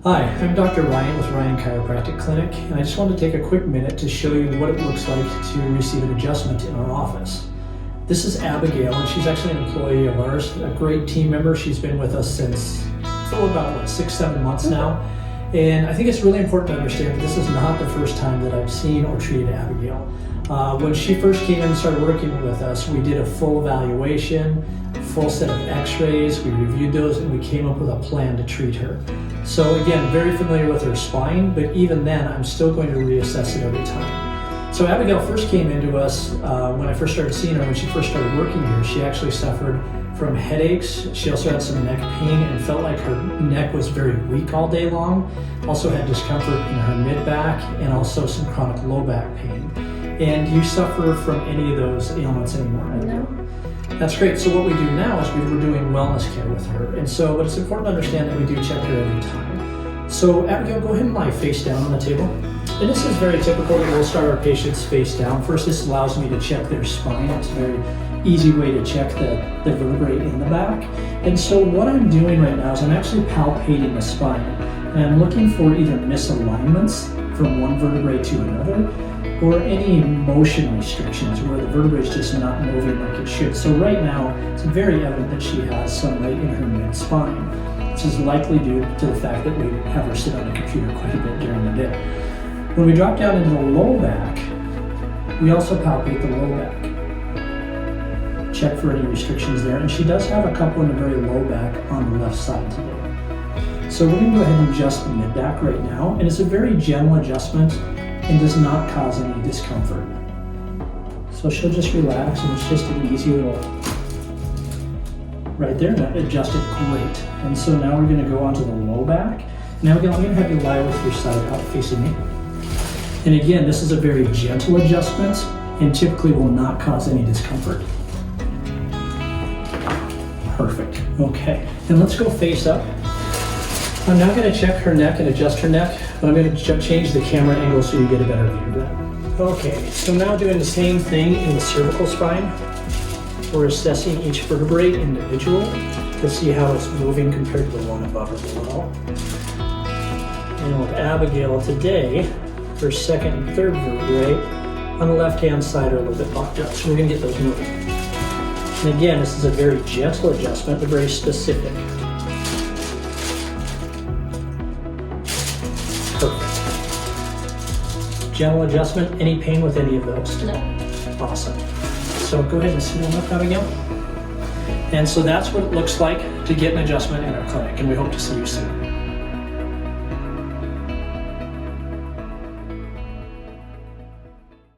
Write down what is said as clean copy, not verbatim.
Hi, I'm Dr. Ryan with Ryan Chiropractic Clinic, and I just wanted to take a quick minute to show you what it looks like to receive an adjustment in our office. This is Abigail, and she's actually an employee of ours, a great team member. She's been with us since about 6-7 months now. And I think it's really important to understand that this is not the first time that I've seen or treated Abigail. When she first came in and started working with us, we did a full evaluation, a full set of x-rays, we reviewed those, and we came up with a plan to treat her. So again, very familiar with her spine, but even then, I'm still going to reassess it every time. So Abigail first came into us when I first started seeing her. When she first started working here, she actually suffered from headaches. She also had some neck pain and felt like her neck was very weak all day long. Also had discomfort in her mid-back and also some chronic low back pain. And do you suffer from any of those ailments anymore? No. That's great. So what we do now is we're doing wellness care with her. But it's important to understand that we do check her every time. So Abigail, go ahead and lie face down on the table. And this is very typical that we'll start our patients face down. First, this allows me to check their spine. It's a very easy way to check the vertebrae in the back. And so what I'm doing right now is I'm actually palpating the spine. And I'm looking for either misalignments from one vertebrae to another, or any motion restrictions where the vertebrae is just not moving like it should. So right now, it's very evident that she has some right in her mid-spine. This is likely due to the fact that we have her sit on the computer quite a bit during the day. When we drop down into the low back, we also palpate the low back. Check for any restrictions there, and she does have a couple in the very low back on the left side today. So we're going to go ahead and adjust the mid-back right now, and it's a very gentle adjustment and does not cause any discomfort. So she'll just relax, and it's just an easy little, right there, that adjusted great. And so now we're going to go onto the low back. Now again, I'm going to have you lie with your side out facing me. And again, this is a very gentle adjustment and typically will not cause any discomfort. Perfect. Okay, and let's go face up. I'm now going to check her neck and adjust her neck, but I'm going to change the camera angle so you get a better view of that. Okay, so now doing the same thing in the cervical spine. We're assessing each vertebrae individually to see how it's moving compared to the one above or below. And with Abigail today, her second and third vertebrae on the left-hand side are a little bit locked up, so we're going to get those moving. And again, this is a very gentle adjustment, but very specific. Perfect. Gentle adjustment. Any pain with any of those? No. Awesome. So go ahead and sit on up, Abigail. And so that's what it looks like to get an adjustment in our clinic, and we hope to see you soon.